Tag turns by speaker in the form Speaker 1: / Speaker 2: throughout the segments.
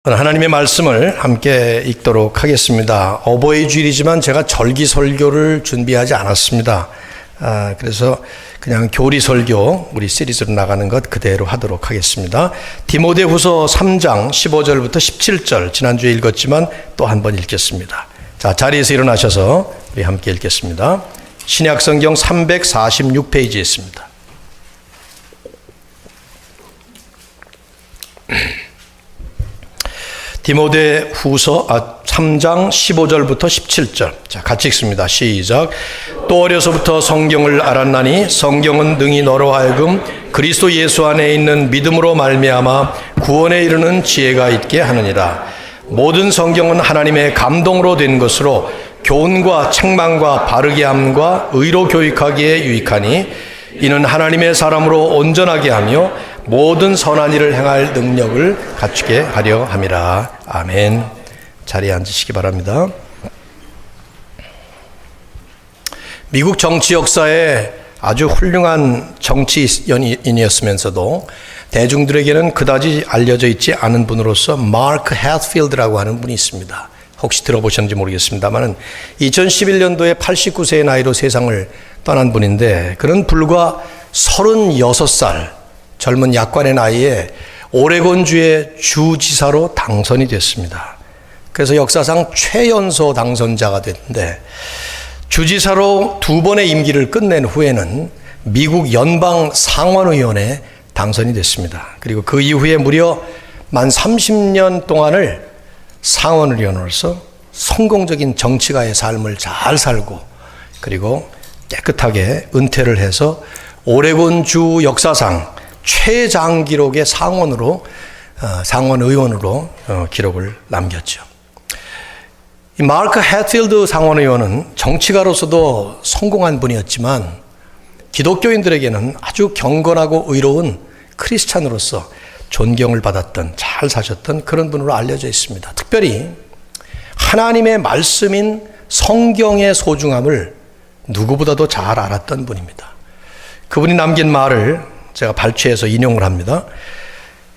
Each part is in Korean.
Speaker 1: 오늘 하나님의 말씀을 함께 읽도록 하겠습니다. 어버이 주일이지만 제가 절기 설교를 준비하지 않았습니다. 그래서 그냥 교리 설교 우리 시리즈로 나가는 것 그대로 하도록 하겠습니다. 디모데후서 3장 15절부터 17절 지난주에 읽었지만 또 한 번 읽겠습니다. 자, 자리에서 일어나셔서 우리 함께 읽겠습니다. 신약성경 346페이지에 있습니다. 디모데후서 3장 15절부터 17절. 자, 같이 읽습니다. 시작. 또 어려서부터 성경을 알았나니 성경은 능히 너로 하여금 그리스도 예수 안에 있는 믿음으로 말미암아 구원에 이르는 지혜가 있게 하느니라. 모든 성경은 하나님의 감동으로 된 것으로 교훈과 책망과 바르게 함과 의로 교육하기에 유익하니 이는 하나님의 사람으로 온전하게 하며 모든 선한 일을 행할 능력을 갖추게 하려 함이라. 아멘. 자리에 앉으시기 바랍니다. 미국 정치 역사에 아주 훌륭한 정치인이었으면서도 대중들에게는 그다지 알려져 있지 않은 분으로서 마크 헥필드라고 하는 분이 있습니다. 혹시 들어보셨는지 모르겠습니다만 2011년도에 89세의 나이로 세상을 떠난 분인데, 그는 불과 36살 젊은 약관의 나이에 오레곤주의 주지사로 당선이 됐습니다. 그래서 역사상 최연소 당선자가 됐는데, 주지사로 2번의 임기를 끝낸 후에는 미국 연방 상원의원에 당선이 됐습니다. 그리고 그 이후에 무려 만 30년 동안을 상원의원으로서 성공적인 정치가의 삶을 잘 살고, 그리고 깨끗하게 은퇴를 해서 오레곤주 역사상 최장기록의 상원의원으로 기록을 남겼죠. 이 마크 헥필드 상원의원은 정치가로서도 성공한 분이었지만 기독교인들에게는 아주 경건하고 의로운 크리스찬으로서 존경을 받았던, 잘 사셨던 그런 분으로 알려져 있습니다. 특별히 하나님의 말씀인 성경의 소중함을 누구보다도 잘 알았던 분입니다. 그분이 남긴 말을 제가 발췌해서 인용을 합니다.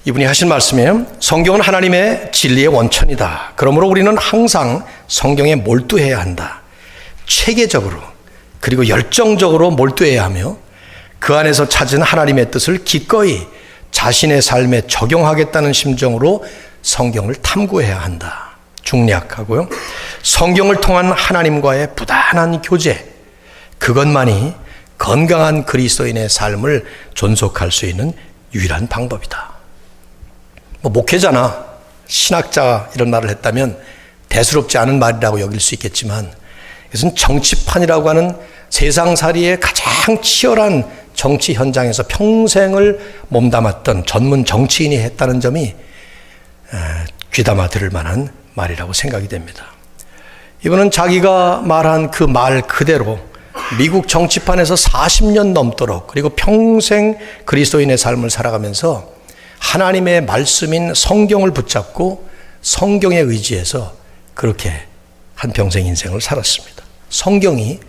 Speaker 1: 이분이 하신 말씀이에요. 성경은 하나님의 진리의 원천이다. 그러므로 우리는 항상 성경에 몰두해야 한다. 체계적으로 그리고 열정적으로 몰두해야 하며 그 안에서 찾은 하나님의 뜻을 기꺼이 자신의 삶에 적용하겠다는 심정으로 성경을 탐구해야 한다. 중략하고요. 성경을 통한 하나님과의 부단한 교제, 그것만이 건강한 그리스도인의 삶을 존속할 수 있는 유일한 방법이다. 목회자나 신학자 이런 말을 했다면 대수롭지 않은 말이라고 여길 수 있겠지만, 이것은 정치판이라고 하는 세상살이의 가장 치열한 정치 현장에서 평생을 몸담았던 전문 정치인이 했다는 점이 귀담아 들을 만한 말이라고 생각이 됩니다. 이분은 자기가 말한 그 말 그대로 미국 정치판에서 40년 넘도록, 그리고 평생 그리스도인의 삶을 살아가면서 하나님의 말씀인 성경을 붙잡고 성경에 의지해서 그렇게 한평생 인생을 살았습니다. 성경이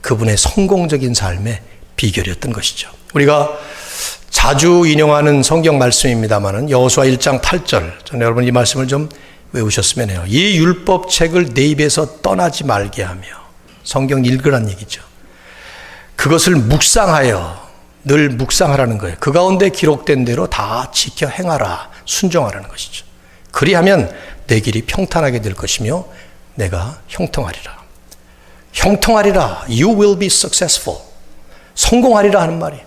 Speaker 1: 그분의 성공적인 삶의 비결이었던 것이죠. 우리가 자주 인용하는 성경 말씀입니다마는 여호수아 1장 8절, 저는 여러분 이 말씀을 좀 외우셨으면 해요. 이 율법책을 내 입에서 떠나지 말게 하며, 성경 읽으란 얘기죠. 그것을 묵상하여, 늘 묵상하라는 거예요. 그 가운데 기록된 대로 다 지켜 행하라, 순종하라는 것이죠. 그리하면 내 길이 평탄하게 될 것이며 내가 형통하리라. 형통하리라. You will be successful. 성공하리라 하는 말이에요.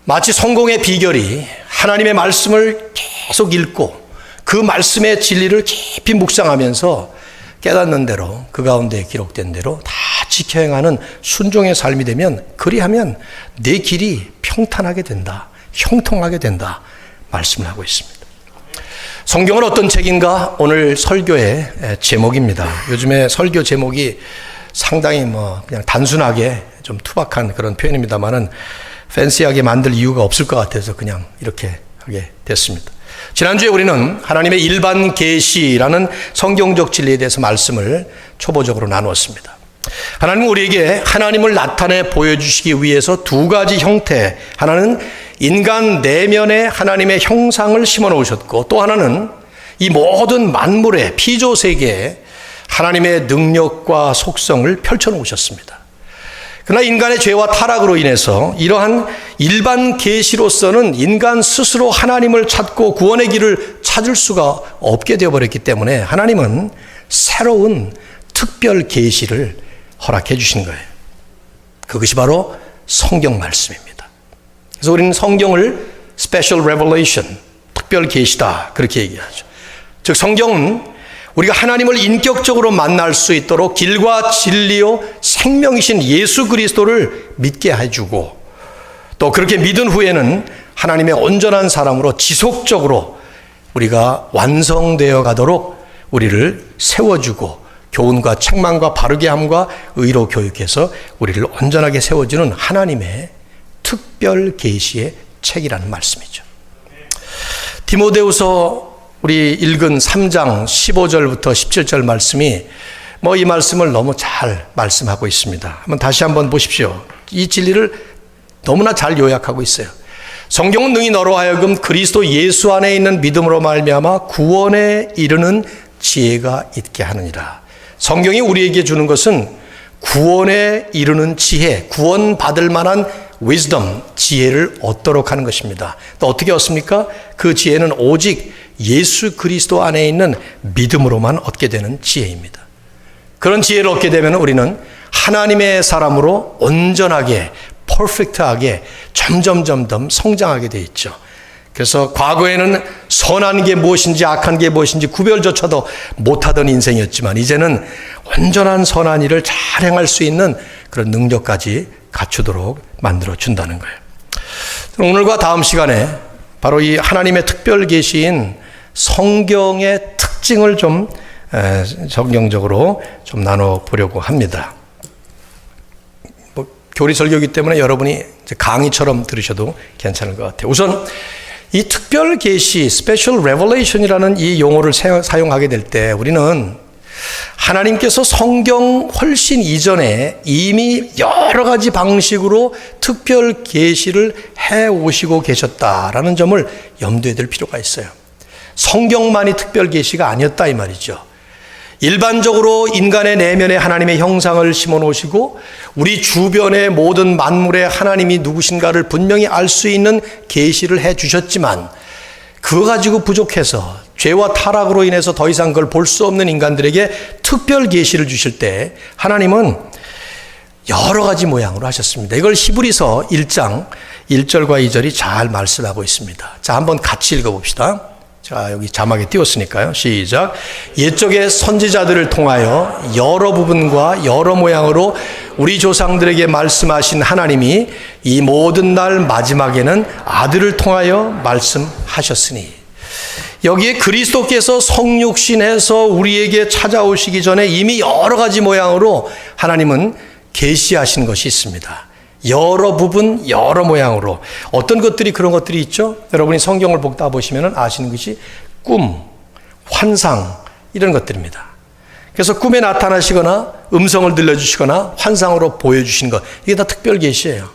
Speaker 1: 마치 성공의 비결이 하나님의 말씀을 계속 읽고 그 말씀의 진리를 깊이 묵상하면서 깨닫는 대로, 그 가운데 기록된 대로 다 지켜 행하는 순종의 삶이 되면, 그리하면 내 길이 평탄하게 된다, 형통하게 된다 말씀을 하고 있습니다. 성경은 어떤 책인가? 오늘 설교의 제목입니다. 요즘에 설교 제목이 상당히 그냥 단순하게 좀 투박한 그런 표현입니다만은 팬시하게 만들 이유가 없을 것 같아서 그냥 이렇게 하게 됐습니다. 지난주에 우리는 하나님의 일반 계시라는 성경적 진리에 대해서 말씀을 초보적으로 나누었습니다. 하나님은 우리에게 하나님을 나타내 보여주시기 위해서 두 가지 형태, 하나는 인간 내면에 하나님의 형상을 심어 놓으셨고, 또 하나는 이 모든 만물의 피조 세계에 하나님의 능력과 속성을 펼쳐놓으셨습니다. 그러나 인간의 죄와 타락으로 인해서 이러한 일반 계시로서는 인간 스스로 하나님을 찾고 구원의 길을 찾을 수가 없게 되어버렸기 때문에 하나님은 새로운 특별 계시를 허락해 주신 거예요. 그것이 바로 성경 말씀입니다. 그래서 우리는 성경을 Special Revelation, 특별 계시다 그렇게 얘기하죠. 즉 성경은 우리가 하나님을 인격적으로 만날 수 있도록 길과 진리요 생명이신 예수 그리스도를 믿게 해주고 또 그렇게 믿은 후에는 하나님의 온전한 사람으로 지속적으로 우리가 완성되어 가도록 우리를 세워주고 교훈과 책망과 바르게 함과 의로 교육해서 우리를 온전하게 세워주는 하나님의 특별 계시의 책이라는 말씀이죠. 디모데후서 우리 읽은 3장 15절부터 17절 말씀이 이 말씀을 너무 잘 말씀하고 있습니다. 다시 한번 보십시오. 이 진리를 너무나 잘 요약하고 있어요. 성경은 능히 너로 하여금 그리스도 예수 안에 있는 믿음으로 말미암아 구원에 이르는 지혜가 있게 하느니라. 성경이 우리에게 주는 것은 구원에 이르는 지혜, 구원받을 만한 wisdom, 지혜를 얻도록 하는 것입니다. 또 어떻게 얻습니까? 그 지혜는 오직 예수 그리스도 안에 있는 믿음으로만 얻게 되는 지혜입니다. 그런 지혜를 얻게 되면 우리는 하나님의 사람으로 온전하게, 퍼펙트하게 점점 성장하게 되어 있죠. 그래서 과거에는 선한 게 무엇인지 악한 게 무엇인지 구별조차도 못하던 인생이었지만 이제는 온전한 선한 일을 잘 행할 수 있는 그런 능력까지 갖추도록 만들어 준다는 거예요. 오늘과 다음 시간에 바로 이 하나님의 특별 계시인 성경의 특징을 좀 정경적으로 좀 나눠보려고 합니다. 교리 설교이기 때문에 여러분이 강의처럼 들으셔도 괜찮을 것 같아요. 우선 이 특별 계시, Special Revelation이라는 이 용어를 사용하게 될 때 우리는 하나님께서 성경 훨씬 이전에 이미 여러 가지 방식으로 특별 계시를 해 오시고 계셨다라는 점을 염두에 둘 필요가 있어요. 성경만이 특별 계시가 아니었다 이 말이죠. 일반적으로 인간의 내면에 하나님의 형상을 심어 놓으시고 우리 주변의 모든 만물에 하나님이 누구신가를 분명히 알 수 있는 계시를 해 주셨지만 그거 가지고 부족해서 죄와 타락으로 인해서 더 이상 그걸 볼 수 없는 인간들에게 특별 계시를 주실 때 하나님은 여러 가지 모양으로 하셨습니다. 이걸 히브리서 1장 1절과 2절이 잘 말씀하고 있습니다. 자, 한번 같이 읽어봅시다. 자, 여기 자막에 띄웠으니까요. 시작. 옛적의 선지자들을 통하여 여러 부분과 여러 모양으로 우리 조상들에게 말씀하신 하나님이 이 모든 날 마지막에는 아들을 통하여 말씀하셨으니 여기에 그리스도께서 성육신해서 우리에게 찾아오시기 전에 이미 여러 가지 모양으로 하나님은 계시하신 것이 있습니다. 여러 부분, 여러 모양으로. 어떤 것들이 그런 것들이 있죠? 여러분이 성경을 보다 보시면 아시는 것이 꿈, 환상, 이런 것들입니다. 그래서 꿈에 나타나시거나 음성을 들려주시거나 환상으로 보여주신 것, 이게 다 특별 계시예요.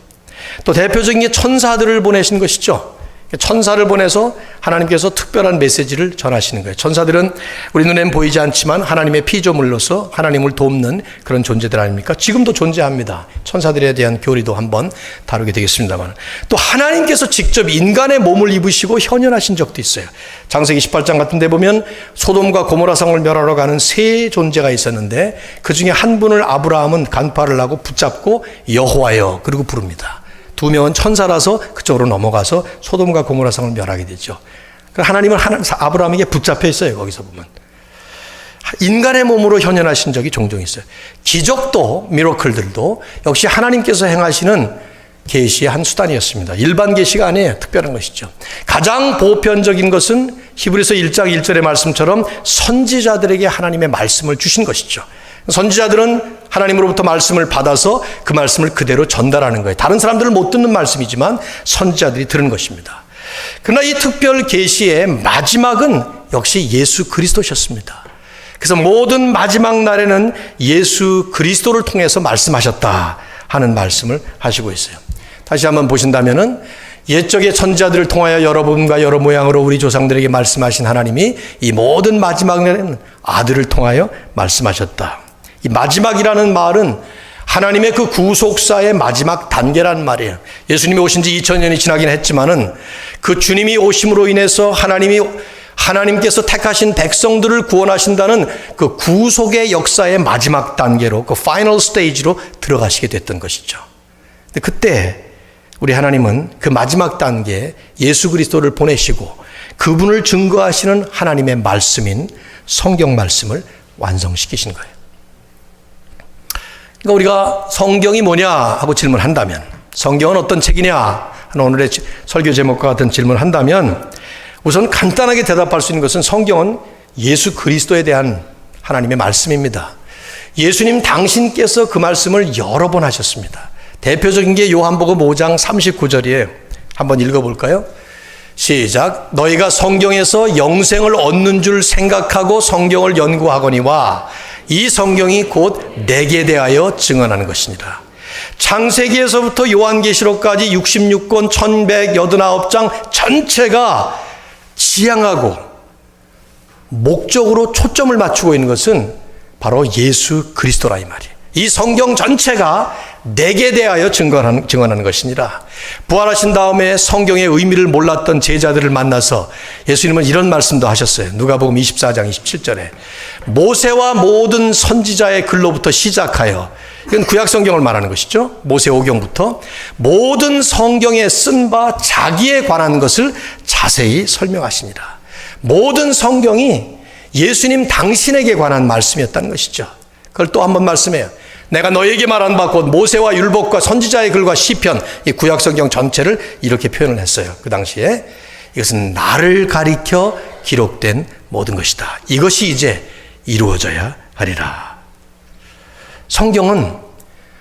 Speaker 1: 또 대표적인 게 천사들을 보내신 것이죠. 천사를 보내서 하나님께서 특별한 메시지를 전하시는 거예요. 천사들은 우리 눈엔 보이지 않지만 하나님의 피조물로서 하나님을 돕는 그런 존재들 아닙니까? 지금도 존재합니다. 천사들에 대한 교리도 한번 다루게 되겠습니다만 또 하나님께서 직접 인간의 몸을 입으시고 현현하신 적도 있어요. 창세기 18장 같은 데 보면 소돔과 고모라 성을 멸하러 가는 세 존재가 있었는데 그 중에 한 분을 아브라함은 간파를 하고 붙잡고 여호와여 그리고 부릅니다. 두 명은 천사라서 그쪽으로 넘어가서 소돔과 고모라 성을 멸하게 되죠. 하나님은 아브라함에게 붙잡혀 있어요. 거기서 보면 인간의 몸으로 현현하신 적이 종종 있어요. 기적도 미러클들도 역시 하나님께서 행하시는 계시의 한 수단이었습니다. 일반 계시가 아니에요. 특별한 것이죠. 가장 보편적인 것은 히브리서 1장 1절의 말씀처럼 선지자들에게 하나님의 말씀을 주신 것이죠. 선지자들은 하나님으로부터 말씀을 받아서 그 말씀을 그대로 전달하는 거예요. 다른 사람들은 못 듣는 말씀이지만 선지자들이 들은 것입니다. 그러나 이 특별 계시의 마지막은 역시 예수 그리스도셨습니다. 그래서 모든 마지막 날에는 예수 그리스도를 통해서 말씀하셨다 하는 말씀을 하시고 있어요. 다시 한번 보신다면은 옛적의 선지자들을 통하여 여러 분과 여러 모양으로 우리 조상들에게 말씀하신 하나님이 이 모든 마지막에는 아들을 통하여 말씀하셨다. 이 마지막이라는 말은 하나님의 그 구속사의 마지막 단계란 말이에요. 예수님이 오신 지 2000년이 지나긴 했지만은 그 주님이 오심으로 인해서 하나님께서 택하신 백성들을 구원하신다는 그 구속의 역사의 마지막 단계로, 그 파이널 스테이지로 들어가시게 됐던 것이죠. 근데 그때 우리 하나님은 그 마지막 단계에 예수 그리스도를 보내시고 그분을 증거하시는 하나님의 말씀인 성경 말씀을 완성시키신 거예요. 그러니까 우리가 성경이 뭐냐 하고 질문한다면, 성경은 어떤 책이냐 하는 오늘의 설교 제목과 같은 질문을 한다면 우선 간단하게 대답할 수 있는 것은 성경은 예수 그리스도에 대한 하나님의 말씀입니다. 예수님 당신께서 그 말씀을 여러 번 하셨습니다. 대표적인 게 요한복음 5장 39절이에요. 한번 읽어볼까요? 시작. 너희가 성경에서 영생을 얻는 줄 생각하고 성경을 연구하거니와 이 성경이 곧 내게 대하여 증언하는 것이니라. 창세기에서부터 요한계시록까지 66권 1189장 전체가 지향하고 목적으로 초점을 맞추고 있는 것은 바로 예수 그리스도라 이 말이에요. 이 성경 전체가 내게 대하여 증언하는 것이니라. 부활하신 다음에 성경의 의미를 몰랐던 제자들을 만나서 예수님은 이런 말씀도 하셨어요. 누가복음 24장 27절에 모세와 모든 선지자의 글로부터 시작하여, 이건 구약 성경을 말하는 것이죠. 모세오경부터 모든 성경에 쓴 바 자기에 관한 것을 자세히 설명하시니라. 모든 성경이 예수님 당신에게 관한 말씀이었다는 것이죠. 그걸 또 한 번 말씀해요. 내가 너에게 말한 바 곧 모세와 율법과 선지자의 글과 시편, 이 구약 성경 전체를 이렇게 표현을 했어요. 그 당시에 이것은 나를 가리켜 기록된 모든 것이다. 이것이 이제 이루어져야 하리라. 성경은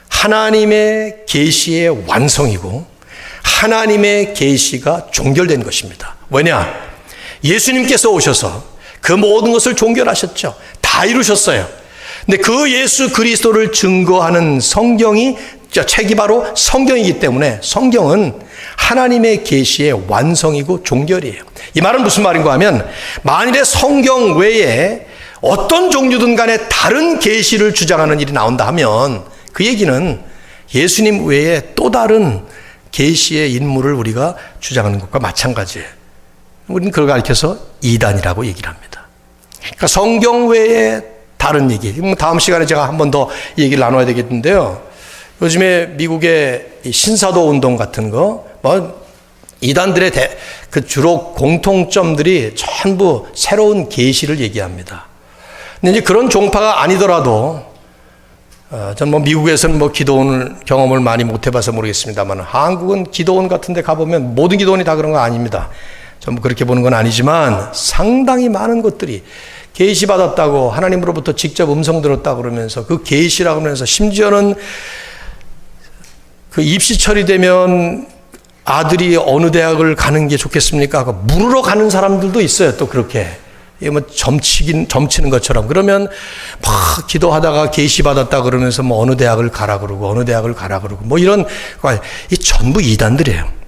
Speaker 1: 하나님의 계시의 완성이고 하나님의 계시가 종결된 것입니다. 왜냐? 예수님께서 오셔서 그 모든 것을 종결하셨죠. 다 이루셨어요. 근데 그 예수 그리스도를 증거하는 책이 바로 성경이기 때문에 성경은 하나님의 계시의 완성이고 종결이에요. 이 말은 무슨 말인가 하면, 만일에 성경 외에 어떤 종류든 간에 다른 계시를 주장하는 일이 나온다 하면 그 얘기는 예수님 외에 또 다른 계시의 인물을 우리가 주장하는 것과 마찬가지예요. 우리는 그걸 가리켜서 이단이라고 얘기를 합니다. 그러니까 성경 외에 다른 얘기, 다음 시간에 제가 한 번 더 얘기를 나눠야 되겠는데요. 요즘에 미국의 신사도 운동 같은 거, 이단들의 그 주로 공통점들이 전부 새로운 계시를 얘기합니다. 근데 이제 그런 종파가 아니더라도, 전 미국에서는 기도원 경험을 많이 못 해봐서 모르겠습니다만, 한국은 기도원 같은 데 가보면 모든 기도원이 다 그런 거 아닙니다. 전부 그렇게 보는 건 아니지만 상당히 많은 것들이 계시 받았다고, 하나님으로부터 직접 음성 들었다고 그러면서 그 계시라고 하면서, 심지어는 그 입시 처리되면 아들이 어느 대학을 가는 게 좋겠습니까? 물으러 가는 사람들도 있어요. 또 그렇게 점치는 것처럼. 그러면 막 기도하다가 계시 받았다 그러면서 어느 대학을 가라 그러고 어느 대학을 가라 그러고 이런, 이 전부 이단들이에요.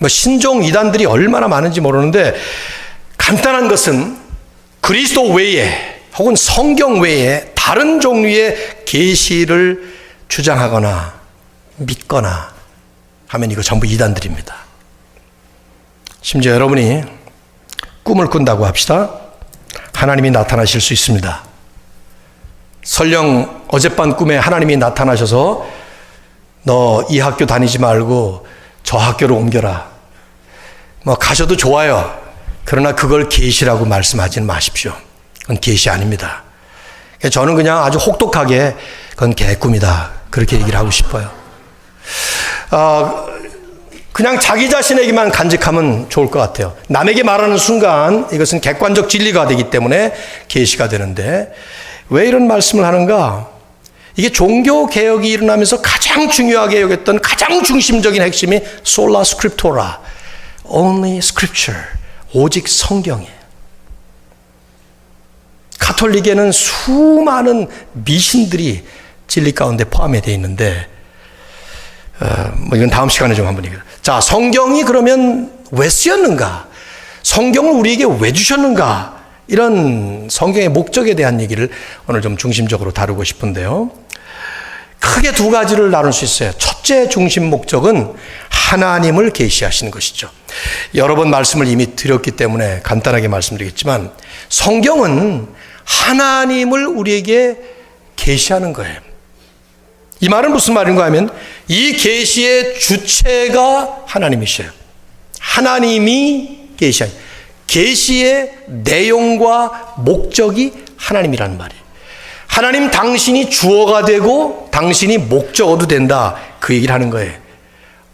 Speaker 1: 신종 이단들이 얼마나 많은지 모르는데, 간단한 것은 그리스도 외에 혹은 성경 외에 다른 종류의 계시를 주장하거나 믿거나 하면 이거 전부 이단들입니다. 심지어 여러분이 꿈을 꾼다고 합시다. 하나님이 나타나실 수 있습니다. 설령 어젯밤 꿈에 하나님이 나타나셔서 너 이 학교 다니지 말고 저 학교로 옮겨라. 가셔도 좋아요. 그러나 그걸 계시라고 말씀하지는 마십시오. 그건 계시 아닙니다. 저는 그냥 아주 혹독하게 그건 개꿈이다, 그렇게 얘기를 하고 싶어요. 그냥 자기 자신에게만 간직하면 좋을 것 같아요. 남에게 말하는 순간 이것은 객관적 진리가 되기 때문에 계시가 되는데, 왜 이런 말씀을 하는가? 이게 종교 개혁이 일어나면서 가장 중요하게 여겼던 가장 중심적인 핵심이 솔라 스크립토라, only scripture, 오직 성경이에요. 가톨릭에는 수많은 미신들이 진리 가운데 포함이 되어 있는데, 이건 다음 시간에 좀 한번 얘기해요. 자, 성경이 그러면 왜 쓰였는가? 성경을 우리에게 왜 주셨는가? 이런 성경의 목적에 대한 얘기를 오늘 좀 중심적으로 다루고 싶은데요. 크게 두 가지를 나눌 수 있어요. 첫째 중심 목적은 하나님을 계시하시는 것이죠. 여러 번 말씀을 이미 드렸기 때문에 간단하게 말씀드리겠지만 성경은 하나님을 우리에게 계시하는 거예요. 이 말은 무슨 말인가 하면 이 계시의 주체가 하나님이셔요. 하나님이 계시의 내용과 목적이 하나님이라는 말이에요. 하나님 당신이 주어가 되고 당신이 목적어도 된다. 그 얘기를 하는 거예요.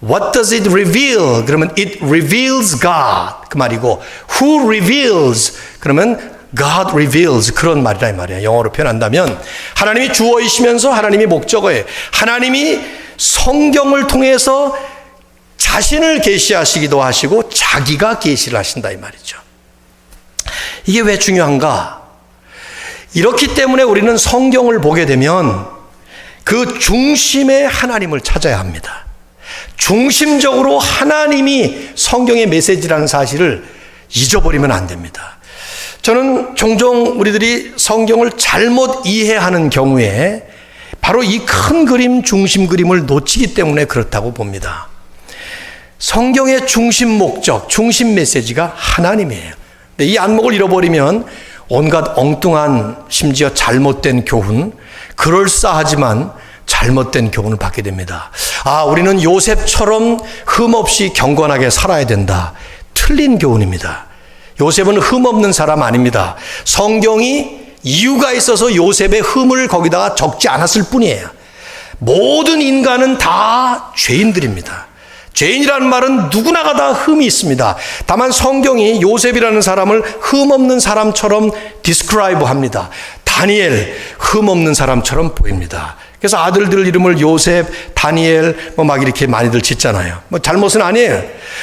Speaker 1: What does it reveal? 그러면 it reveals God. 그 말이고 who reveals? 그러면 God reveals. 그런 말이라 이 말이에요. 영어로 표현한다면 하나님이 주어이시면서 하나님이 목적어예요. 하나님이 성경을 통해서 자신을 계시하시기도 하시고 자기가 계시를 하신다 이 말이죠. 이게 왜 중요한가? 이렇기 때문에 우리는 성경을 보게 되면 그 중심에 하나님을 찾아야 합니다. 중심적으로 하나님이 성경의 메시지라는 사실을 잊어버리면 안 됩니다. 저는 종종 우리들이 성경을 잘못 이해하는 경우에 바로 이 큰 그림, 중심 그림을 놓치기 때문에 그렇다고 봅니다. 성경의 중심 목적, 중심 메시지가 하나님이에요. 근데 이 안목을 잃어버리면 온갖 엉뚱한 심지어 잘못된 교훈, 그럴싸하지만 잘못된 교훈을 받게 됩니다. 아, 우리는 요셉처럼 흠없이 경건하게 살아야 된다. 틀린 교훈입니다. 요셉은 흠없는 사람 아닙니다. 성경이 이유가 있어서 요셉의 흠을 거기다가 적지 않았을 뿐이에요. 모든 인간은 다 죄인들입니다. 죄인이라는 말은 누구나가 다 흠이 있습니다. 다만 성경이 요셉이라는 사람을 흠없는 사람처럼 디스크라이브 합니다. 다니엘 흠없는 사람처럼 보입니다. 그래서 아들들 이름을 요셉, 다니엘 막 이렇게 많이들 짓잖아요. 잘못은 아니에요.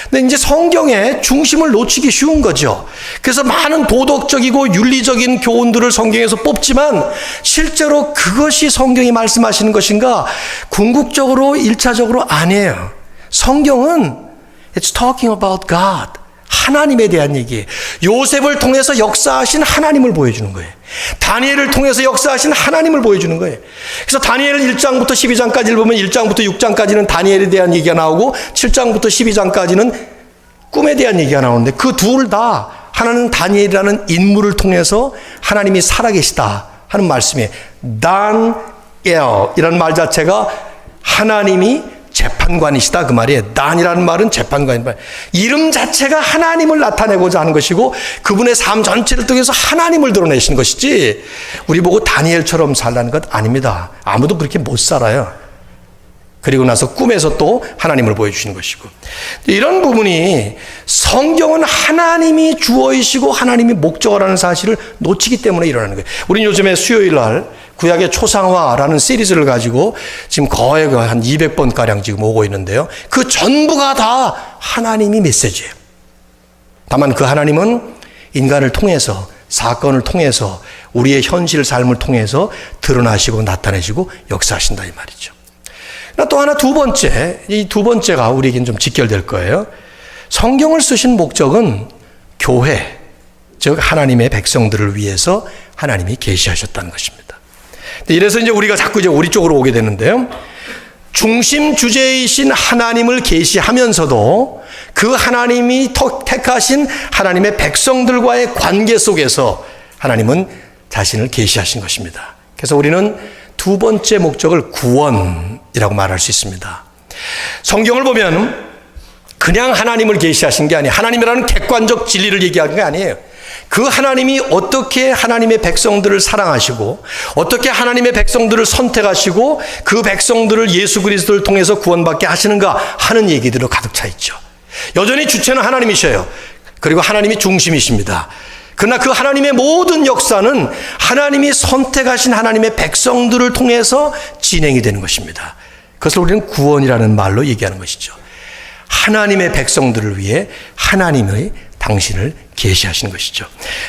Speaker 1: 근데 이제 성경의 중심을 놓치기 쉬운 거죠. 그래서 많은 도덕적이고 윤리적인 교훈들을 성경에서 뽑지만 실제로 그것이 성경이 말씀하시는 것인가? 궁극적으로 1차적으로 아니에요. 성경은 It's talking about God. 하나님에 대한 얘기예요. 요셉을 통해서 역사하신 하나님을 보여주는 거예요. 다니엘을 통해서 역사하신 하나님을 보여주는 거예요. 그래서 다니엘 1장부터 12장까지를 보면 1장부터 6장까지는 다니엘에 대한 얘기가 나오고 7장부터 12장까지는 꿈에 대한 얘기가 나오는데 그 둘 다 하나는 다니엘이라는 인물을 통해서 하나님이 살아계시다 하는 말씀이에요. 단엘이라는 말 자체가 하나님이 재판관이시다 그 말이에요. 단이라는 말은 재판관인 말. 이름 자체가 하나님을 나타내고자 하는 것이고 그분의 삶 전체를 통해서 하나님을 드러내신 것이지 우리 보고 다니엘처럼 살라는 것 아닙니다. 아무도 그렇게 못 살아요. 그리고 나서 꿈에서 또 하나님을 보여주시는 것이고 이런 부분이 성경은 하나님이 주어이시고 하나님이 목적어라는 사실을 놓치기 때문에 일어나는 거예요. 우리는 요즘에 수요일 날 구약의 초상화라는 시리즈를 가지고 지금 거의 한 200번가량 지금 오고 있는데요. 그 전부가 다 하나님이 메시지예요. 다만 그 하나님은 인간을 통해서 사건을 통해서 우리의 현실 삶을 통해서 드러나시고 나타내시고 역사하신다 이 말이죠. 또 하나 두 번째, 이 두 번째가 우리에겐 좀 직결될 거예요. 성경을 쓰신 목적은 교회, 즉 하나님의 백성들을 위해서 하나님이 계시하셨다는 것입니다. 이래서 이제 우리가 자꾸 이제 우리 쪽으로 오게 되는데요. 중심 주제이신 하나님을 계시하면서도 그 하나님이 택하신 하나님의 백성들과의 관계 속에서 하나님은 자신을 계시하신 것입니다. 그래서 우리는 두 번째 목적을 구원이라고 말할 수 있습니다. 성경을 보면 그냥 하나님을 계시하신 게 아니에요. 하나님이라는 객관적 진리를 얘기하는 게 아니에요. 그 하나님이 어떻게 하나님의 백성들을 사랑하시고 어떻게 하나님의 백성들을 선택하시고 그 백성들을 예수 그리스도를 통해서 구원받게 하시는가 하는 얘기들로 가득 차 있죠. 여전히 주체는 하나님이셔요. 그리고 하나님이 중심이십니다. 그러나 그 하나님의 모든 역사는 하나님이 선택하신 하나님의 백성들을 통해서 진행이 되는 것입니다. 그것을 우리는 구원이라는 말로 얘기하는 것이죠. 하나님의 백성들을 위해 하나님의 당신을 계시하시는 것이죠.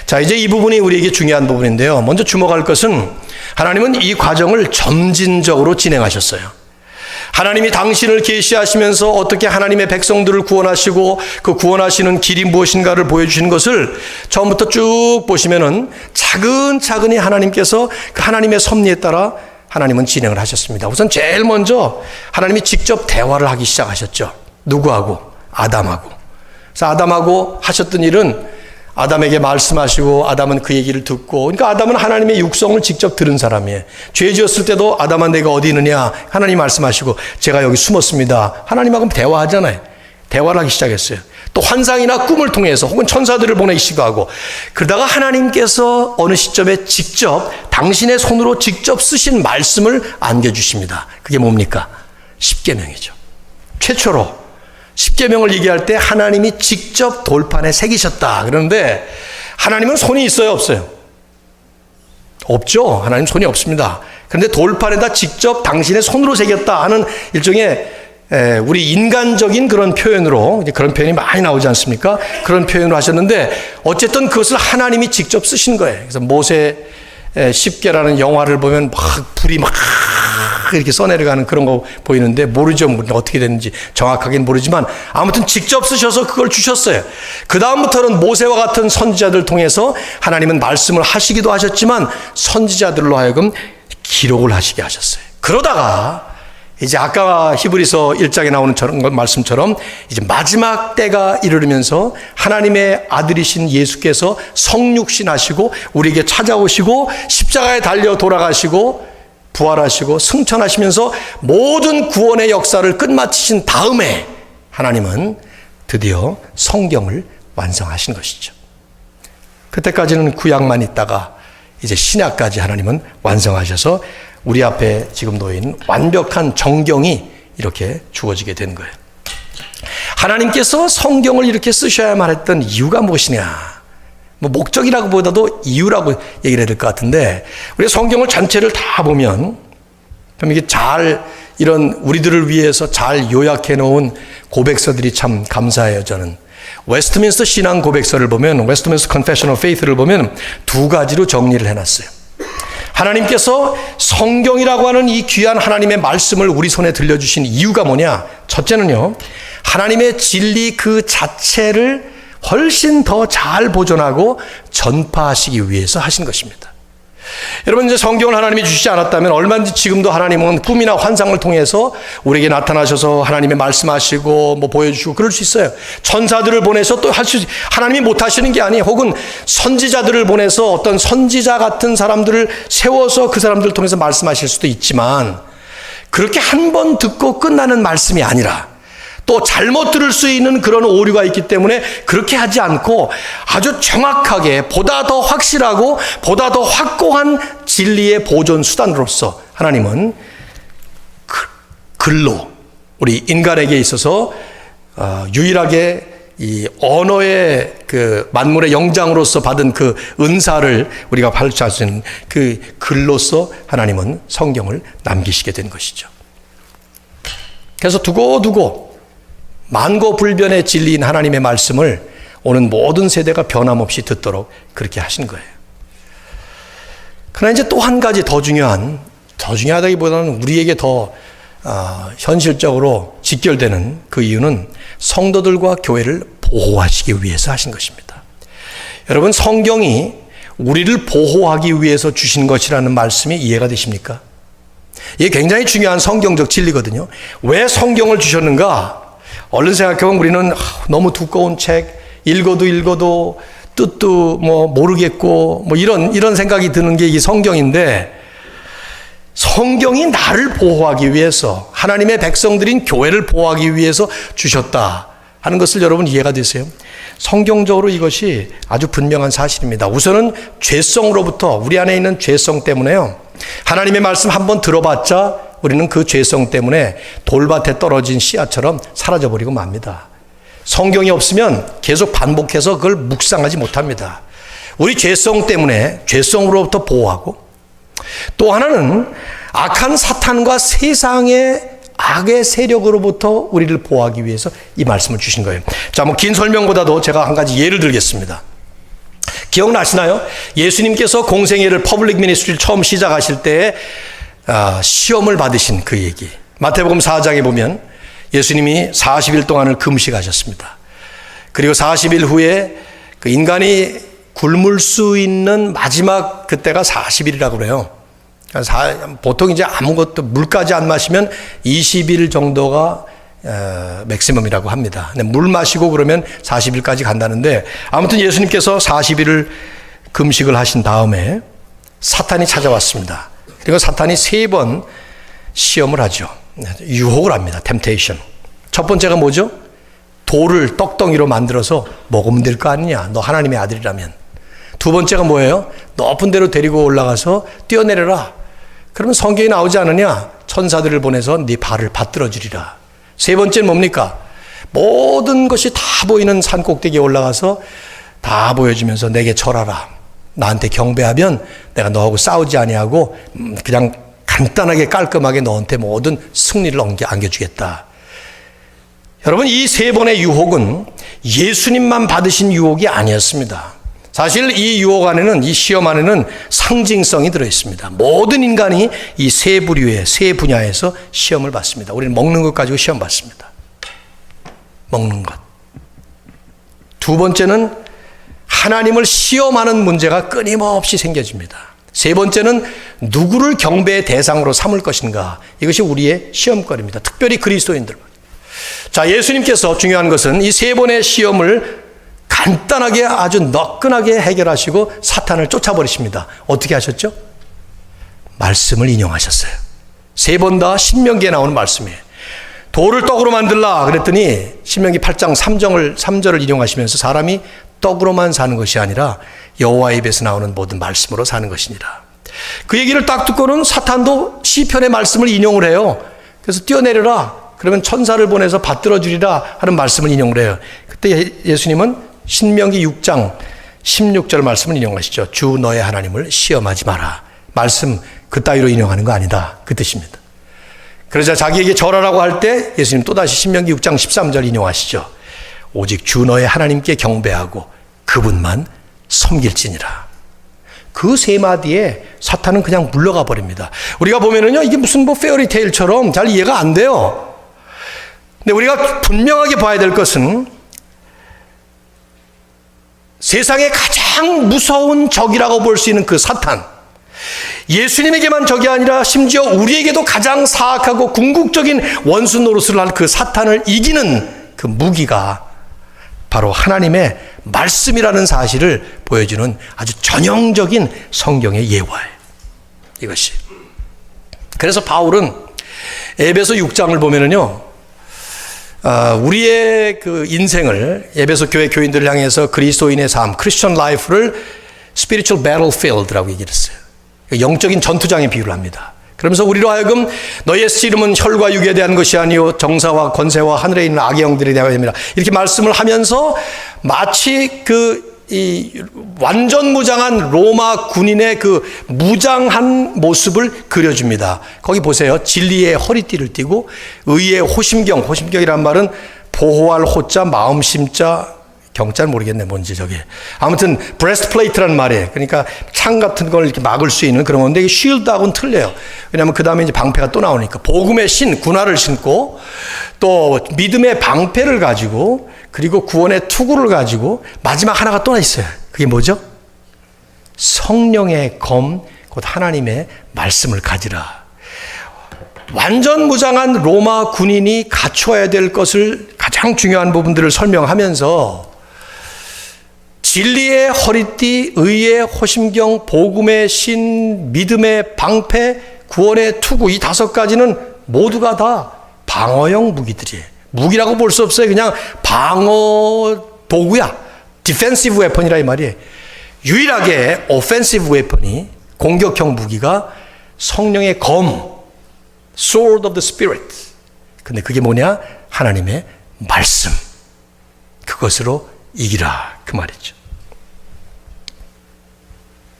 Speaker 1: 자, 이제 이 부분이 우리에게 중요한 부분인데요. 먼저 주목할 것은 하나님은 이 과정을 점진적으로 진행하셨어요. 하나님이 당신을 계시하시면서 어떻게 하나님의 백성들을 구원하시고 그 구원하시는 길이 무엇인가를 보여주시는 것을 처음부터 쭉 보시면은 차근차근히 하나님께서 그 하나님의 섭리에 따라 하나님은 진행을 하셨습니다. 우선 제일 먼저 하나님이 직접 대화를 하기 시작하셨죠. 누구하고? 아담하고. 그래서 아담하고 하셨던 일은 아담에게 말씀하시고 아담은 그 얘기를 듣고, 그러니까 아담은 하나님의 육성을 직접 들은 사람이에요. 죄 지었을 때도 아담아 내가 어디 있느냐 하나님 말씀하시고 제가 여기 숨었습니다. 하나님하고 대화하잖아요. 대화를 하기 시작했어요. 또 환상이나 꿈을 통해서 혹은 천사들을 보내시기도 하고, 그러다가 하나님께서 어느 시점에 직접 당신의 손으로 직접 쓰신 말씀을 안겨주십니다. 그게 뭡니까? 십계명이죠. 최초로 십계명을 얘기할 때 하나님이 직접 돌판에 새기셨다. 그런데 하나님은 손이 있어요, 없어요? 없죠. 하나님 손이 없습니다. 그런데 돌판에다 직접 당신의 손으로 새겼다 하는 일종의 우리 인간적인 그런 표현으로, 그런 표현이 많이 나오지 않습니까? 그런 표현을 하셨는데 어쨌든 그것을 하나님이 직접 쓰신 거예요. 그래서 모세 십계라는 영화를 보면 막 불이 막 이렇게 써내려가는 그런 거 보이는데 모르죠. 어떻게 됐는지 정확하게는 모르지만 아무튼 직접 쓰셔서 그걸 주셨어요. 그 다음부터는 모세와 같은 선지자들 통해서 하나님은 말씀을 하시기도 하셨지만 선지자들로 하여금 기록을 하시게 하셨어요. 그러다가 이제 아까 히브리서 1장에 나오는 말씀처럼 이제 마지막 때가 이르면서 하나님의 아들이신 예수께서 성육신하시고 우리에게 찾아오시고 십자가에 달려 돌아가시고 부활하시고 승천하시면서 모든 구원의 역사를 끝마치신 다음에 하나님은 드디어 성경을 완성하신 것이죠. 그때까지는 구약만 있다가 이제 신약까지 하나님은 완성하셔서 우리 앞에 지금 놓인 완벽한 정경이 이렇게 주어지게 된 거예요. 하나님께서 성경을 이렇게 쓰셔야만 했던 이유가 무엇이냐? 목적이라고 보다도 이유라고 얘기를 해야 될 것 같은데, 우리가 성경을 전체를 다 보면 이게 잘 이런 우리들을 위해서 잘 요약해 놓은 고백서들이 참 감사해요. 저는 웨스트민스터 신앙 고백서를 보면, 웨스트민스터 컨페셔널 페이스를 보면 두 가지로 정리를 해놨어요. 하나님께서 성경이라고 하는 이 귀한 하나님의 말씀을 우리 손에 들려주신 이유가 뭐냐? 첫째는요, 하나님의 진리 그 자체를 훨씬 더 잘 보존하고 전파하시기 위해서 하신 것입니다. 여러분, 이제 성경을 하나님이 주시지 않았다면 얼마든지 지금도 하나님은 꿈이나 환상을 통해서 우리에게 나타나셔서 하나님의 말씀하시고 보여주시고 그럴 수 있어요. 천사들을 보내서 또 하나님이 못하시는 게 아니에요. 혹은 선지자들을 보내서 어떤 선지자 같은 사람들을 세워서 그 사람들을 통해서 말씀하실 수도 있지만, 그렇게 한 번 듣고 끝나는 말씀이 아니라 또 잘못 들을 수 있는 그런 오류가 있기 때문에 그렇게 하지 않고 아주 정확하게 보다 더 확실하고 보다 더 확고한 진리의 보존 수단으로서 하나님은 글로 우리 인간에게 있어서 유일하게 이 언어의 그 만물의 영장으로서 받은 그 은사를 우리가 발휘할 수 있는 그 글로서 하나님은 성경을 남기시게 된 것이죠. 그래서 두고두고 만고불변의 진리인 하나님의 말씀을 오는 모든 세대가 변함없이 듣도록 그렇게 하신 거예요. 그러나 이제 또 한 가지 더 중요하다기보다는 우리에게 더 현실적으로 직결되는 그 이유는 성도들과 교회를 보호하시기 위해서 하신 것입니다. 여러분, 성경이 우리를 보호하기 위해서 주신 것이라는 말씀이 이해가 되십니까? 이게 굉장히 중요한 성경적 진리거든요. 왜 성경을 주셨는가? 얼른 생각해보면 우리는 너무 두꺼운 책, 읽어도 뜻도 모르겠고 이런 생각이 드는 게 이 성경인데, 성경이 나를 보호하기 위해서, 하나님의 백성들인 교회를 보호하기 위해서 주셨다 하는 것을 여러분 이해가 되세요? 성경적으로 이것이 아주 분명한 사실입니다. 우선은 죄성으로부터, 우리 안에 있는 죄성 때문에요, 하나님의 말씀 한번 들어봤자 우리는 그 죄성 때문에 돌밭에 떨어진 씨앗처럼 사라져버리고 맙니다. 성경이 없으면 계속 반복해서 그걸 묵상하지 못합니다. 우리 죄성 때문에 죄성으로부터 보호하고, 또 하나는 악한 사탄과 세상의 악의 세력으로부터 우리를 보호하기 위해서 이 말씀을 주신 거예요. 자, 긴 설명보다도 제가 한 가지 예를 들겠습니다. 기억나시나요? 예수님께서 공생애를 퍼블릭 미니스트리를 처음 시작하실 때 시험을 받으신 그 얘기. 마태복음 4장에 보면 예수님이 40일 동안을 금식하셨습니다. 그리고 40일 후에 그 인간이 굶을 수 있는 마지막 그때가 40일이라고 그래요. 보통 이제 아무것도 물까지 안 마시면 20일 정도가 맥시멈이라고 합니다. 근데 물 마시고 그러면 40일까지 간다는데, 아무튼 예수님께서 40일을 금식을 하신 다음에 사탄이 찾아왔습니다. 그리고 사탄이 3번 시험을 하죠. 유혹을 합니다. 템테이션. 첫 번째가 뭐죠? 돌을 떡덩이로 만들어서 먹으면 될 거 아니냐, 너 하나님의 아들이라면. 두 번째가 뭐예요? 높은 데로 데리고 올라가서 뛰어내려라. 그러면 성경에 나오지 않느냐? 천사들을 보내서 네 발을 받들어 주리라. 세 번째는 뭡니까? 모든 것이 다 보이는 산 꼭대기에 올라가서 다 보여주면서 내게 절하라. 나한테 경배하면 내가 너하고 싸우지 아니하고 그냥 간단하게 깔끔하게 너한테 모든 승리를 안겨주겠다. 여러분, 이 3번의 유혹은 예수님만 받으신 유혹이 아니었습니다. 사실 이 유혹 안에는, 이 시험 안에는 상징성이 들어있습니다. 모든 인간이 이 3 부류의 3 분야에서 시험을 받습니다. 우리는 먹는 것 가지고 시험 받습니다. 먹는 것. 두 번째는 하나님을 시험하는 문제가 끊임없이 생겨집니다. 세 번째는 누구를 경배의 대상으로 삼을 것인가. 이것이 우리의 시험거리입니다. 특별히 그리스도인들. 자, 예수님께서 중요한 것은 이 3번의 시험을 간단하게 아주 너끈하게 해결하시고 사탄을 쫓아버리십니다. 어떻게 하셨죠? 말씀을 인용하셨어요. 3번 다 신명기에 나오는 말씀이에요. 돌을 떡으로 만들라 그랬더니 신명기 8장 3절을 인용하시면서 사람이 떡으로만 사는 것이 아니라 여호와 입에서 나오는 모든 말씀으로 사는 것이니라. 그 얘기를 딱 듣고는 사탄도 시편의 말씀을 인용을 해요. 그래서 뛰어내려라. 그러면 천사를 보내서 받들어 주리라 하는 말씀을 인용을 해요. 그때 예수님은 신명기 6장 16절 말씀을 인용하시죠. 주 너의 하나님을 시험하지 마라. 말씀 그따위로 인용하는 거 아니다. 그 뜻입니다. 그러자 자기에게 절하라고 할 때 예수님 또다시 신명기 6장 13절 인용하시죠. 오직 주 너의 하나님께 경배하고 그분만 섬길지니라. 그 3마디에 사탄은 그냥 물러가 버립니다. 우리가 보면은요, 이게 무슨 페어리테일처럼 잘 이해가 안 돼요. 근데 우리가 분명하게 봐야 될 것은 세상의 가장 무서운 적이라고 볼 수 있는 그 사탄, 예수님에게만 적이 아니라 심지어 우리에게도 가장 사악하고 궁극적인 원수 노릇을 할 그 사탄을 이기는 그 무기가 바로 하나님의 말씀이라는 사실을 보여주는 아주 전형적인 성경의 예화예요. 이것이. 그래서 바울은 에베소 6장을 보면은요, 우리의 그 인생을, 에베소 교회 교인들을 향해서 그리스도인의 삶, 크리스천 라이프를 spiritual battlefield라고 얘기를 했어요. 영적인 전투장에 비유를 합니다. 그러면서 우리로 하여금 너의 씨름은 혈과 육에 대한 것이 아니요 정사와 권세와 하늘에 있는 악의 영들에 대한 것입니다. 이렇게 말씀을 하면서 마치 이 완전 무장한 로마 군인의 그 무장한 모습을 그려줍니다. 거기 보세요. 진리의 허리띠를 띠고 의의 호심경이란 말은 보호할 호자, 마음심자, 경자는 모르겠네, 뭔지 저게. 아무튼 브레스트플레이트라는 말이에요. 그러니까 창 같은 걸 이렇게 막을 수 있는 그런 건데, 이게 쉴드하고는 틀려요. 왜냐하면 그 다음에 이제 방패가 또 나오니까. 복음의 신, 군화를 신고, 또 믿음의 방패를 가지고, 그리고 구원의 투구를 가지고, 마지막 하나가 또 있어요. 그게 뭐죠? 성령의 검, 곧 하나님의 말씀을 가지라. 완전 무장한 로마 군인이 갖춰야 될 것을, 가장 중요한 부분들을 설명하면서 진리의 허리띠, 의의 호심경, 복음의 신, 믿음의 방패, 구원의 투구, 이 5가지는 모두가 다 방어용 무기들이에요. 무기라고 볼 수 없어요. 그냥 방어 도구야. 디펜시브 웨폰이라 이 말이에요. 유일하게 오펜시브 웨폰이, 공격형 무기가 성령의 검, sword of the spirit. 근데 그게 뭐냐? 하나님의 말씀. 그것으로 이기라, 그 말이죠.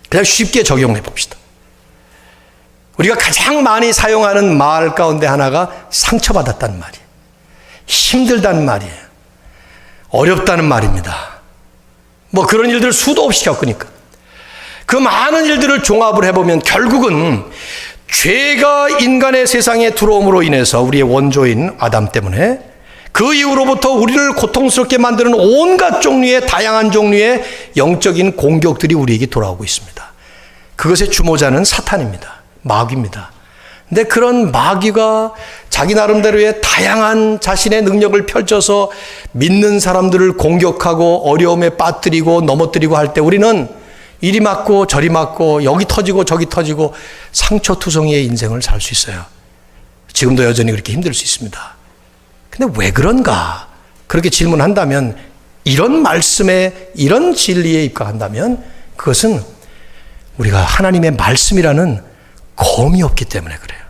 Speaker 1: 그냥 쉽게 적용해 봅시다. 우리가 가장 많이 사용하는 말 가운데 하나가 상처받았다는 말이에요. 힘들다는 말이에요. 어렵다는 말입니다. 뭐 그런 일들을 수도 없이 겪으니까. 그 많은 일들을 종합을 해보면 결국은 죄가 인간의 세상에 들어옴으로 인해서 우리의 원조인 아담 때문에 그 이후로부터 우리를 고통스럽게 만드는 온갖 종류의 다양한 종류의 영적인 공격들이 우리에게 돌아오고 있습니다. 그것의 주모자는 사탄입니다. 마귀입니다. 근데 그런 마귀가 자기 나름대로의 다양한 자신의 능력을 펼쳐서 믿는 사람들을 공격하고 어려움에 빠뜨리고 넘어뜨리고 할 때 우리는 이리 맞고 저리 맞고 여기 터지고 저기 터지고 상처투성이의 인생을 살 수 있어요. 지금도 여전히 그렇게 힘들 수 있습니다. 근데 왜 그런가? 그렇게 질문한다면, 이런 말씀에, 이런 진리에 입각한다면 그것은 우리가 하나님의 말씀이라는 검이 없기 때문에 그래요.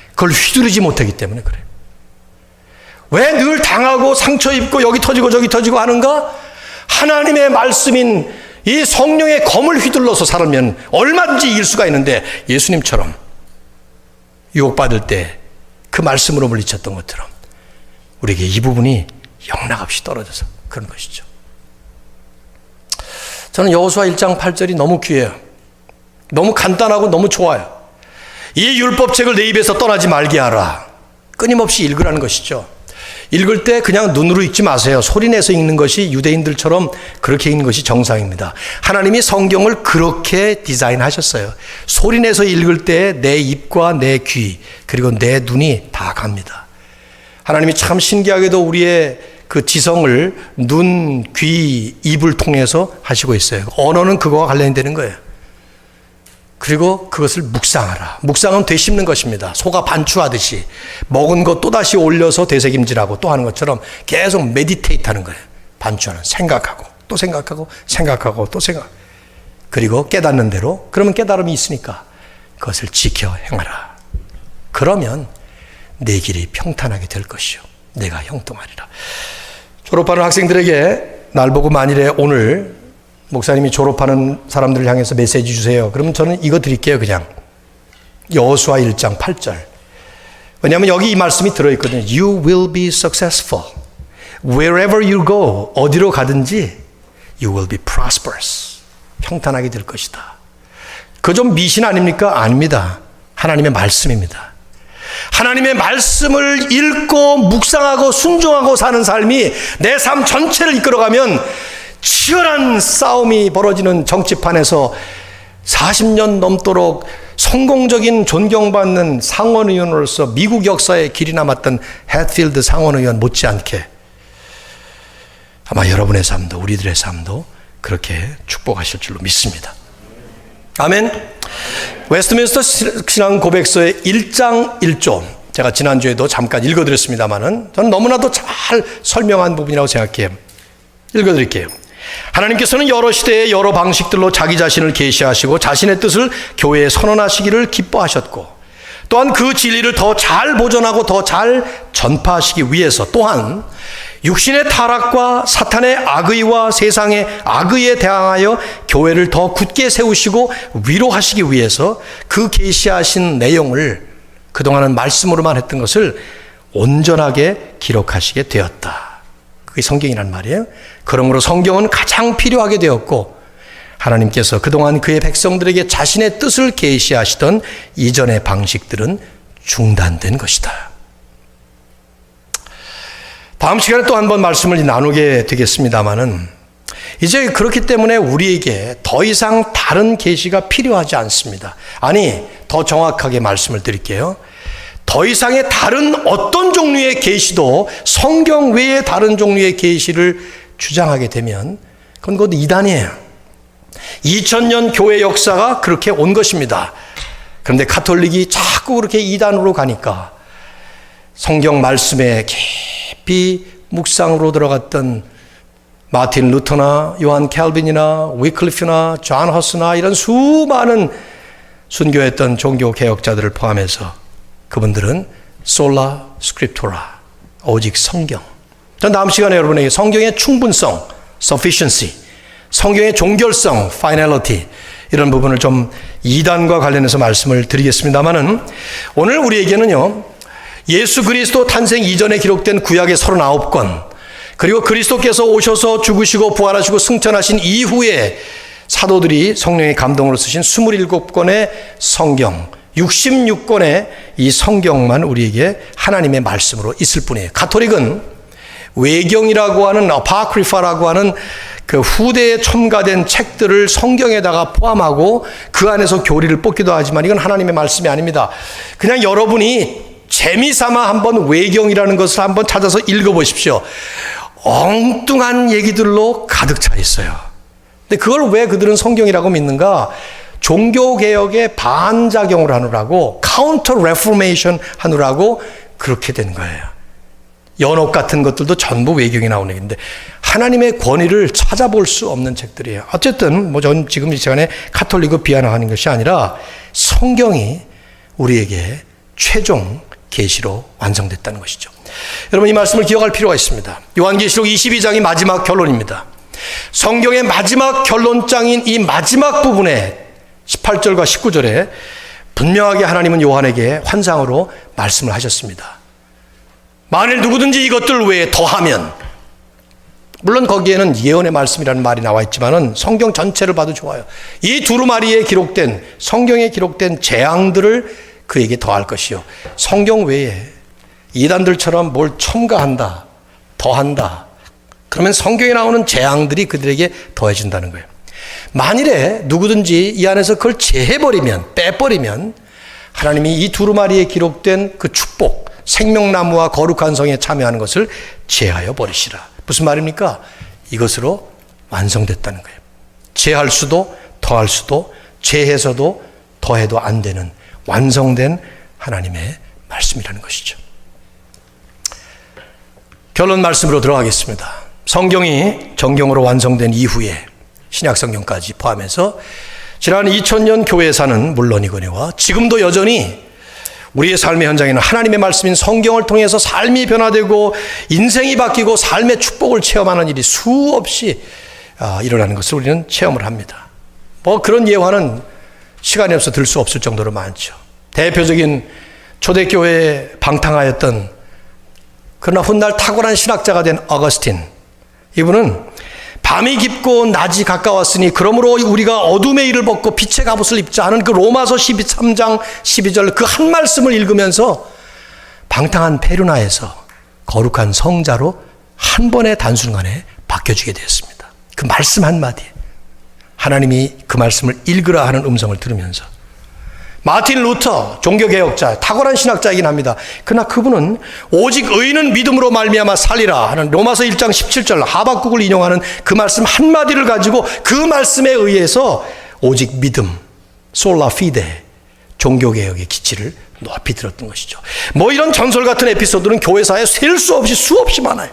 Speaker 1: 그걸 휘두르지 못하기 때문에 그래요. 왜 늘 당하고 상처 입고 여기 터지고 저기 터지고 하는가? 하나님의 말씀인 이 성령의 검을 휘둘러서 살면 얼마든지 이길 수가 있는데, 예수님처럼 유혹받을 때 그 말씀으로 물리쳤던 것처럼 우리에게 이 부분이 영락없이 떨어져서 그런 것이죠. 저는 여호수아 1장 8절이 너무 귀해요. 너무 간단하고 너무 좋아요. 이 율법책을 내 입에서 떠나지 말게 하라. 끊임없이 읽으라는 것이죠. 읽을 때 그냥 눈으로 읽지 마세요. 소리내서 읽는 것이 유대인들처럼 그렇게 읽는 것이 정상입니다. 하나님이 성경을 그렇게 디자인하셨어요. 소리내서 읽을 때 내 입과 내 귀 그리고 내 눈이 다 갑니다. 하나님이 참 신기하게도 우리의 그 지성을 눈, 귀, 입을 통해서 하시고 있어요. 언어는 그거와 관련이 되는 거예요. 그리고 그것을 묵상하라. 묵상은 되씹는 것입니다. 소가 반추하듯이 먹은 것 또다시 올려서 되새김질하고 또 하는 것처럼 계속 메디테이트 하는 거예요. 반추하는, 생각하고 또 생각하고 생각하고 또 생각. 그리고 깨닫는 대로, 그러면 깨달음이 있으니까 그것을 지켜 행하라. 그러면 내 길이 평탄하게 될 것이요 내가 형통하리라. 졸업하는 학생들에게 날 보고 만일에 오늘 목사님이 졸업하는 사람들을 향해서 메시지 주세요. 그러면 저는 이거 드릴게요. 그냥 여호수아 1장 8절. 왜냐하면 여기 이 말씀이 들어있거든요. You will be successful. Wherever you go, 어디로 가든지 You will be prosperous. 평탄하게 될 것이다. 그거 좀 미신 아닙니까? 아닙니다. 하나님의 말씀입니다. 하나님의 말씀을 읽고 묵상하고 순종하고 사는 삶이 내 삶 전체를 이끌어가면 치열한 싸움이 벌어지는 정치판에서 40년 넘도록 성공적인 존경받는 상원의원으로서 미국 역사에 길이 남았던 헵필드 상원의원 못지않게 아마 여러분의 삶도 우리들의 삶도 그렇게 축복하실 줄로 믿습니다. 아멘. 웨스트민스터 신앙 고백서의 1장 1조, 제가 지난주에도 잠깐 읽어드렸습니다마는 저는 너무나도 잘 설명한 부분이라고 생각해요. 읽어드릴게요. 하나님께서는 여러 시대에 여러 방식들로 자기 자신을 계시하시고 자신의 뜻을 교회에 선언하시기를 기뻐하셨고, 또한 그 진리를 더 잘 보존하고 더 잘 전파하시기 위해서 또한 육신의 타락과 사탄의 악의와 세상의 악의에 대항하여 교회를 더 굳게 세우시고 위로하시기 위해서 그 계시하신 내용을 그동안은 말씀으로만 했던 것을 온전하게 기록하시게 되었다. 그게 성경이란 말이에요. 그러므로 성경은 가장 필요하게 되었고, 하나님께서 그동안 그의 백성들에게 자신의 뜻을 계시하시던 이전의 방식들은 중단된 것이다. 다음 시간에 또 한 번 말씀을 나누게 되겠습니다마는, 이제 그렇기 때문에 우리에게 더 이상 다른 계시가 필요하지 않습니다. 아니, 더 정확하게 말씀을 드릴게요. 더 이상의 다른 어떤 종류의 계시도 성경 외에 다른 종류의 계시를 주장하게 되면 그건 곧 이단이에요. 2000년 교회 역사가 그렇게 온 것입니다. 그런데 가톨릭이 자꾸 그렇게 이단으로 가니까 성경 말씀에 깊이 묵상으로 들어갔던 마틴 루터나 요한 캘빈이나 위클리프나 존 허스나 이런 수많은 순교했던 종교 개혁자들을 포함해서 그분들은 솔라 스크립토라, 오직 성경. 전 다음 시간에 여러분에게 성경의 충분성, sufficiency, 성경의 종결성, finality, 이런 부분을 좀 이단과 관련해서 말씀을 드리겠습니다만은, 오늘 우리에게는요, 예수 그리스도 탄생 이전에 기록된 구약의 39권, 그리고 그리스도께서 오셔서 죽으시고 부활하시고 승천하신 이후에 사도들이 성령의 감동으로 쓰신 27권의 성경, 66권의 이 성경만 우리에게 하나님의 말씀으로 있을 뿐이에요. 가톨릭은 외경이라고 하는 아파크리파라고 하는 그 후대에 첨가된 책들을 성경에다가 포함하고 그 안에서 교리를 뽑기도 하지만 이건 하나님의 말씀이 아닙니다. 그냥 여러분이 재미삼아 한번 외경이라는 것을 한번 찾아서 읽어보십시오. 엉뚱한 얘기들로 가득 차 있어요. 근데 그걸 왜 그들은 성경이라고 믿는가? 종교개혁의 반작용을 하느라고, 카운터 레포메이션 하느라고 그렇게 된 거예요. 연옥 같은 것들도 전부 외경이 나오는 얘기인데 하나님의 권위를 찾아볼 수 없는 책들이에요. 어쨌든 전 지금 이 시간에 가톨릭을 비난하는 것이 아니라 성경이 우리에게 최종 계시로 완성됐다는 것이죠. 여러분, 이 말씀을 기억할 필요가 있습니다. 요한계시록 22장이 마지막 결론입니다. 성경의 마지막 결론장인 이 마지막 부분에 18절과 19절에 분명하게 하나님은 요한에게 환상으로 말씀을 하셨습니다. 만일 누구든지 이것들 외에 더하면, 물론 거기에는 예언의 말씀이라는 말이 나와 있지만은 성경 전체를 봐도 좋아요. 이 두루마리에 기록된, 성경에 기록된 재앙들을 그에게 더할 것이요. 성경 외에 이단들처럼 뭘 첨가한다, 더한다, 그러면 성경에 나오는 재앙들이 그들에게 더해진다는 거예요. 만일에 누구든지 이 안에서 그걸 제해버리면, 빼버리면 하나님이 이 두루마리에 기록된 그 축복, 생명나무와 거룩한 성에 참여하는 것을 제하여 버리시라. 무슨 말입니까? 이것으로 완성됐다는 거예요. 제할 수도 더할 수도, 제해서도 더해도 안 되는 완성된 하나님의 말씀이라는 것이죠. 결론 말씀으로 들어가겠습니다. 성경이 정경으로 완성된 이후에 신약 성경까지 포함해서 지난 2000년 교회사는 물론이거니와 지금도 여전히 우리의 삶의 현장에는 하나님의 말씀인 성경을 통해서 삶이 변화되고 인생이 바뀌고 삶의 축복을 체험하는 일이 수없이 일어나는 것을 우리는 체험을 합니다. 그런 예화는 시간이 없어 들 수 없을 정도로 많죠. 대표적인 초대교회에 방탕하였던 그러나 훗날 탁월한 신학자가 된 어거스틴, 이분은 밤이 깊고 낮이 가까웠으니 그러므로 우리가 어둠의 일을 벗고 빛의 갑옷을 입자 하는 그 로마서 13장 12절 그 한 말씀을 읽으면서 방탕한 페르나에서 거룩한 성자로 한 번의 단순간에 바뀌어지게 되었습니다. 그 말씀 한마디에 하나님이 그 말씀을 읽으라 하는 음성을 들으면서, 마틴 루터 종교개혁자, 탁월한 신학자이긴 합니다. 그러나 그분은 오직 의인은 믿음으로 말미암아 살리라 하는 로마서 1장 17절 하박국을 인용하는 그 말씀 한마디를 가지고 그 말씀에 의해서 오직 믿음, 솔라 피데, 종교개혁의 기치를 높이 들었던 것이죠. 이런 전설 같은 에피소드는 교회사에 셀 수 없이 수없이 많아요.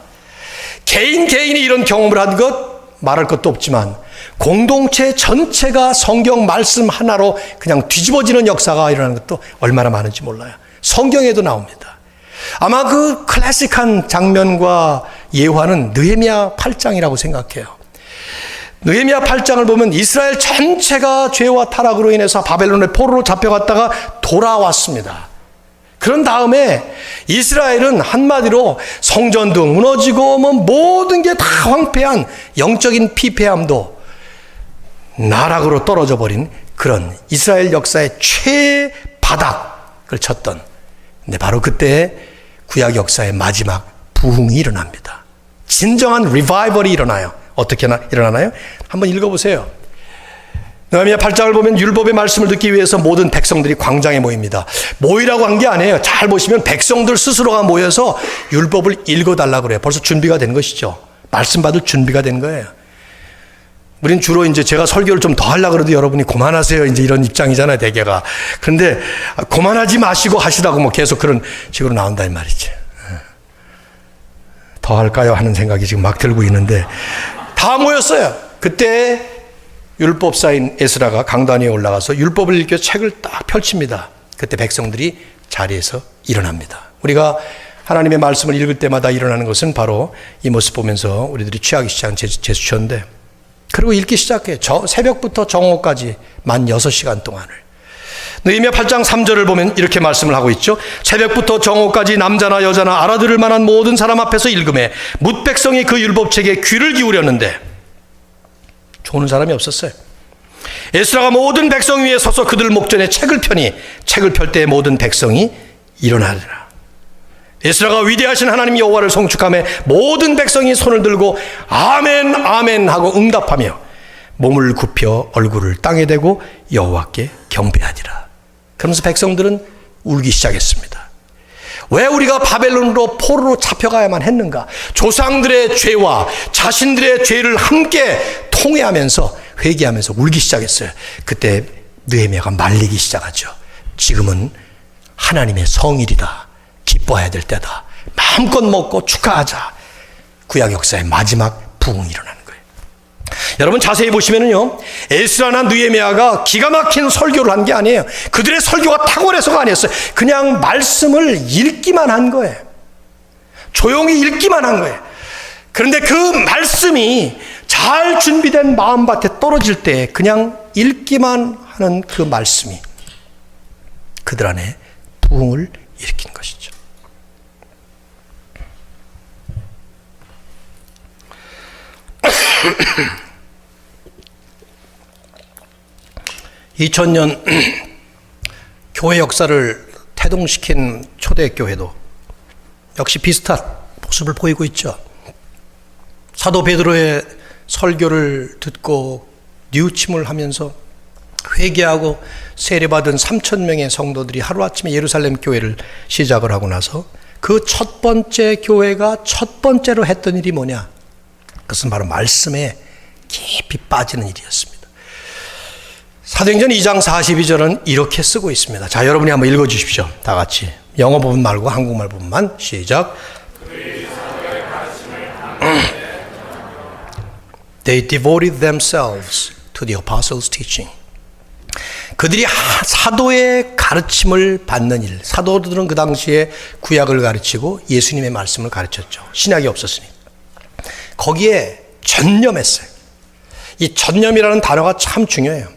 Speaker 1: 개인이 이런 경험을 한 것 말할 것도 없지만 공동체 전체가 성경 말씀 하나로 그냥 뒤집어지는 역사가 일어나는 것도 얼마나 많은지 몰라요. 성경에도 나옵니다. 아마 그 클래식한 장면과 예화는 느헤미야 8장이라고 생각해요. 느헤미야 8장을 보면 이스라엘 전체가 죄와 타락으로 인해서 바벨론의 포로로 잡혀갔다가 돌아왔습니다. 그런 다음에 이스라엘은 한마디로 성전도 무너지고 모든 게 다 황폐한 영적인 피폐함도 나락으로 떨어져 버린 그런 이스라엘 역사의 최바닥을 쳤던, 근데 바로 그때 구약 역사의 마지막 부흥이 일어납니다. 진정한 리바이벌이 일어나요. 어떻게 일어나나요? 한번 읽어보세요. 느헤미야 8장을 보면 율법의 말씀을 듣기 위해서 모든 백성들이 광장에 모입니다. 모이라고 한 게 아니에요. 잘 보시면 백성들 스스로가 모여서 율법을 읽어달라고 그래요. 벌써 준비가 된 것이죠. 말씀 받을 준비가 된 거예요. 우린 주로 이제 제가 설교를 좀 더 하려고 그래도 여러분이 그만하세요, 이제 이런 입장이잖아요, 대개가. 그런데 그만하지 마시고 하시라고 계속 그런 식으로 나온다는 말이죠. 더 할까요? 하는 생각이 지금 막 들고 있는데 다 모였어요. 그때 율법사인 에스라가 강단 위에 올라가서 율법을 읽겨 책을 딱 펼칩니다. 그때 백성들이 자리에서 일어납니다. 우리가 하나님의 말씀을 읽을 때마다 일어나는 것은 바로 이 모습 보면서 우리들이 취하기 시작한 제스처인데, 그리고 읽기 시작해요. 새벽부터 정오까지 만 6시간 동안을. 느헤미야 8장 3절을 보면 이렇게 말씀을 하고 있죠. 새벽부터 정오까지 남자나 여자나 알아들을 만한 모든 사람 앞에서 읽음에 뭇 백성이 그 율법책에 귀를 기울였는데 좋은 사람이 없었어요. 에스라가 모든 백성 위에 서서 그들 목전에 책을 펴니 책을 펼 때 모든 백성이 일어나리라. 에스라가 위대하신 하나님 여호와를 송축하며 모든 백성이 손을 들고 아멘 아멘 하고 응답하며 몸을 굽혀 얼굴을 땅에 대고 여호와께 경배하니라. 그러면서 백성들은 울기 시작했습니다. 왜 우리가 바벨론으로 포로로 잡혀가야만 했는가? 조상들의 죄와 자신들의 죄를 함께 통회하면서 회개하면서 울기 시작했어요. 그때 느헤미야가 말리기 시작하죠. 지금은 하나님의 성일이다. 기뻐해야 될 때다. 마음껏 먹고 축하하자. 구약 역사의 마지막 부흥이 일어나는 거예요. 여러분 자세히 보시면은요, 에스라나 느헤미야가 기가 막힌 설교를 한 게 아니에요. 그들의 설교가 탁월해서가 아니었어요. 그냥 말씀을 읽기만 한 거예요. 조용히 읽기만 한 거예요. 그런데 그 말씀이 잘 준비된 마음밭에 떨어질 때 그냥 읽기만 하는 그 말씀이 그들 안에 부흥을 일으킨 것이죠. (2000년) 교회 역사를 태동시킨 초대교회도 역시 비슷한 모습을 보이고 있죠. 사도 베드로의 설교를 듣고 뉘우침을 하면서 회개하고 세례받은 3,000명의 성도들이 하루아침에 예루살렘 교회를 시작을 하고 나서 그 첫 번째 교회가 첫 번째로 했던 일이 뭐냐? 그것은 바로 말씀에 깊이 빠지는 일이었습니다. 사도행전 2장 42절은 이렇게 쓰고 있습니다. 자, 여러분이 한번 읽어주십시오. 다 같이. 영어 부분 말고 한국말 부분만. 시작. They devoted themselves to the apostles' teaching. 그들이 사도의 가르침을 받는 일. 사도들은 그 당시에 구약을 가르치고 예수님의 말씀을 가르쳤죠. 신약이 없었으니. 거기에 전념했어요. 이 전념이라는 단어가 참 중요해요.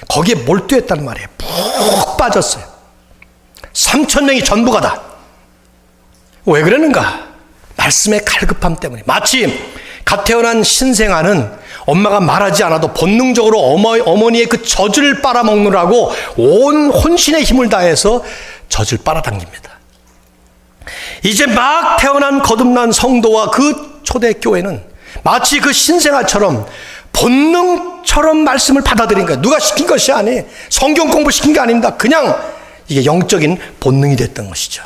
Speaker 1: 거기에 몰두했단 말이에요. 푹 빠졌어요. 3,000명이 전부가 다. 왜 그러는가? 말씀의 갈급함 때문에. 마치 갓 태어난 신생아는 엄마가 말하지 않아도 본능적으로 어머니의 그 젖을 빨아먹느라고 온 혼신의 힘을 다해서 젖을 빨아당깁니다. 이제 막 태어난 거듭난 성도와 그 초대교회는 마치 그 신생아처럼 본능처럼 말씀을 받아들인 거예요. 누가 시킨 것이 아니에요. 성경 공부시킨 게 아닙니다. 그냥 이게 영적인 본능이 됐던 것이죠.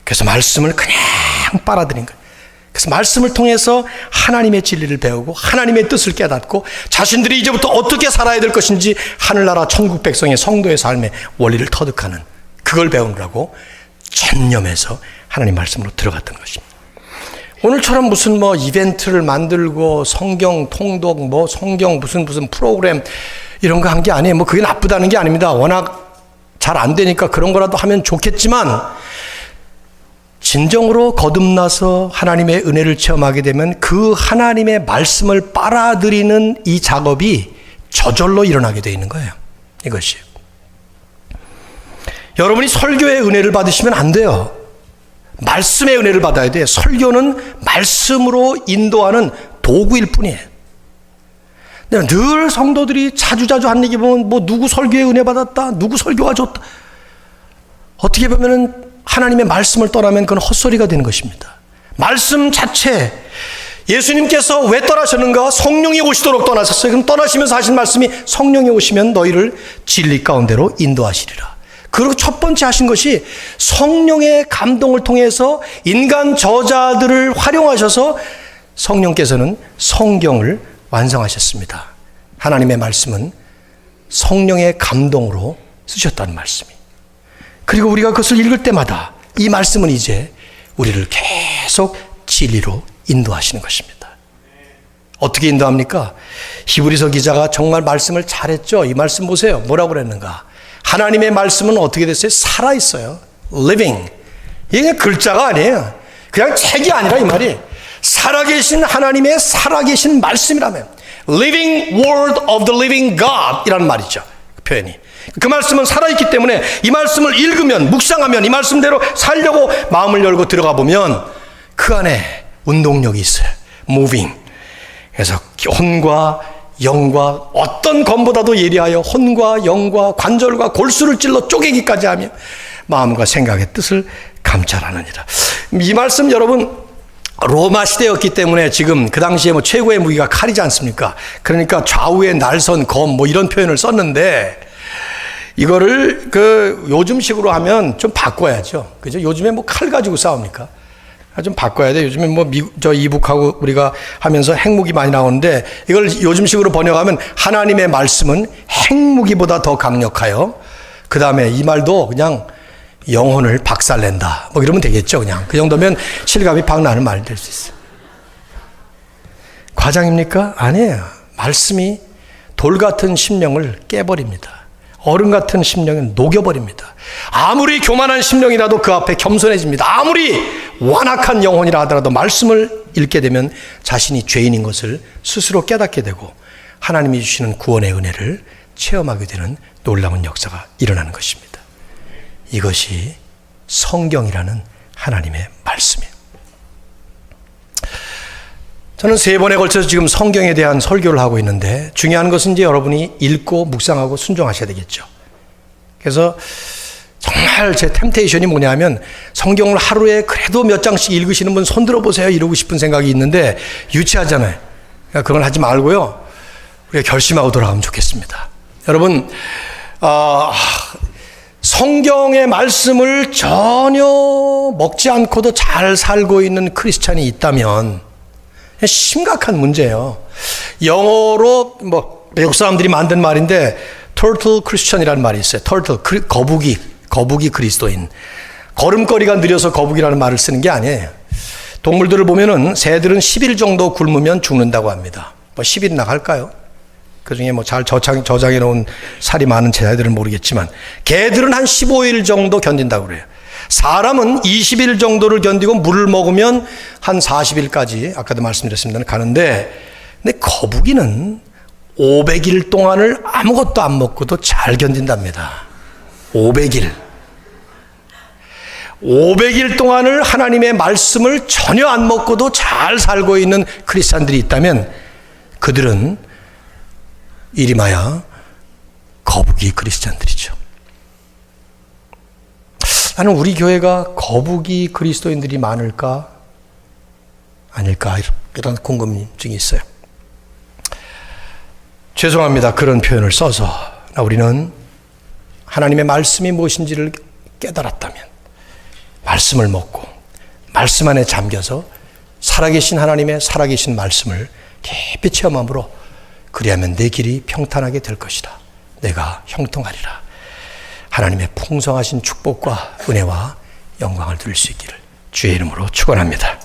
Speaker 1: 그래서 말씀을 그냥 빨아들인 거예요. 그래서 말씀을 통해서 하나님의 진리를 배우고 하나님의 뜻을 깨닫고 자신들이 이제부터 어떻게 살아야 될 것인지 하늘나라 천국 백성의 성도의 삶의 원리를 터득하는, 그걸 배우느라고 전념해서 하나님 말씀으로 들어갔던 것입니다. 오늘처럼 무슨 이벤트를 만들고 성경 통독 성경 무슨 프로그램 이런 거 한 게 아니에요. 그게 나쁘다는 게 아닙니다. 워낙 잘 안 되니까 그런 거라도 하면 좋겠지만, 진정으로 거듭나서 하나님의 은혜를 체험하게 되면 그 하나님의 말씀을 빨아들이는 이 작업이 저절로 일어나게 되어 있는 거예요. 이것이. 여러분이 설교의 은혜를 받으시면 안 돼요. 말씀의 은혜를 받아야 돼요. 설교는 말씀으로 인도하는 도구일 뿐이에요. 늘 성도들이 자주자주 하는 얘기 보면 누구 설교의 은혜 받았다, 누구 설교가 좋다. 어떻게 보면은 하나님의 말씀을 떠나면 그건 헛소리가 되는 것입니다. 말씀 자체, 예수님께서 왜 떠나셨는가? 성령이 오시도록 떠나셨어요. 그럼 떠나시면서 하신 말씀이 성령이 오시면 너희를 진리 가운데로 인도하시리라. 그리고 첫 번째 하신 것이 성령의 감동을 통해서 인간 저자들을 활용하셔서 성령께서는 성경을 완성하셨습니다. 하나님의 말씀은 성령의 감동으로 쓰셨다는 말씀이. 그리고 우리가 그것을 읽을 때마다 이 말씀은 이제 우리를 계속 진리로 인도하시는 것입니다. 어떻게 인도합니까? 히브리서 기자가 정말 말씀을 잘했죠. 이 말씀 보세요. 뭐라고 그랬는가? 하나님의 말씀은 어떻게 됐어요? 살아있어요. living. 이게 글자가 아니에요. 그냥 책이 아니라 이 말이 살아계신 하나님의 살아계신 말씀이라면 living word of the living God 이라는 말이죠. 그 표현이. 그 말씀은 살아있기 때문에 이 말씀을 읽으면, 묵상하면, 이 말씀대로 살려고 마음을 열고 들어가 보면 그 안에 운동력이 있어요. moving. 그래서 혼과 영과 어떤 검보다도 예리하여 혼과 영과 관절과 골수를 찔러 쪼개기까지 하며 마음과 생각의 뜻을 감찰하느니라. 이 말씀 여러분, 로마 시대였기 때문에 지금 그 당시에 뭐 최고의 무기가 칼이지 않습니까? 그러니까 좌우에 날선 검 뭐 이런 표현을 썼는데, 이거를 요즘식으로 하면 좀 바꿔야죠. 그죠? 요즘에 뭐 칼 가지고 싸웁니까? 좀 바꿔야 돼. 요즘에 뭐 이북하고 우리가 하면서 핵무기 많이 나오는데, 이걸 요즘식으로 번역하면 하나님의 말씀은 핵무기보다 더 강력하여, 그 다음에 이 말도 그냥 영혼을 박살낸다. 뭐 이러면 되겠죠. 그냥 그 정도면 실감이 팍 나는 말이 될 수 있어요. 과장입니까? 아니에요. 말씀이 돌 같은 심령을 깨버립니다. 얼음 같은 심령은 녹여버립니다. 아무리 교만한 심령이라도 그 앞에 겸손해집니다. 아무리 완악한 영혼이라 하더라도 말씀을 읽게 되면 자신이 죄인인 것을 스스로 깨닫게 되고 하나님이 주시는 구원의 은혜를 체험하게 되는 놀라운 역사가 일어나는 것입니다. 이것이 성경이라는 하나님의 말씀이에요. 저는 3번에 걸쳐서 지금 성경에 대한 설교를 하고 있는데, 중요한 것은 이제 여러분이 읽고 묵상하고 순종하셔야 되겠죠. 그래서 정말 제 템테이션이 뭐냐면, 성경을 하루에 그래도 몇 장씩 읽으시는 분 손 들어보세요 이러고 싶은 생각이 있는데 유치하잖아요. 그러니까 그걸 하지 말고요, 우리가 결심하고 돌아가면 좋겠습니다. 여러분, 성경의 말씀을 전혀 먹지 않고도 잘 살고 있는 크리스찬이 있다면 심각한 문제예요. 영어로 뭐 외국 사람들이 만든 말인데 turtle Christian이라는 말이 있어요. turtle, 거북이 그리스도인. 걸음걸이가 느려서 거북이라는 말을 쓰는 게 아니에요. 동물들을 보면은 새들은 10일 정도 굶으면 죽는다고 합니다. 뭐 10일 나갈까요? 그 중에 뭐 잘 저장해 놓은 살이 많은 새들은 모르겠지만, 개들은 한 15일 정도 견딘다고 그래요. 사람은 20일 정도를 견디고 물을 먹으면 한 40일까지, 아까도 말씀드렸습니다, 가는데, 근데 거북이는 500일 동안을 아무것도 안 먹고도 잘 견딘답니다. 500일 동안을 하나님의 말씀을 전혀 안 먹고도 잘 살고 있는 크리스찬들이 있다면 그들은 이름하여 거북이 크리스찬들이죠. 나는 우리 교회가 거북이 그리스도인들이 많을까 아닐까 이런 궁금증이 있어요. 죄송합니다. 그런 표현을 써서. 우리는 하나님의 말씀이 무엇인지를 깨달았다면 말씀을 먹고 말씀 안에 잠겨서 살아계신 하나님의 살아계신 말씀을 깊이 체험함으로, 그리하면 내 길이 평탄하게 될 것이다. 내가 형통하리라. 하나님의 풍성하신 축복과 은혜와 영광을 누릴 수 있기를 주의 이름으로 축원합니다.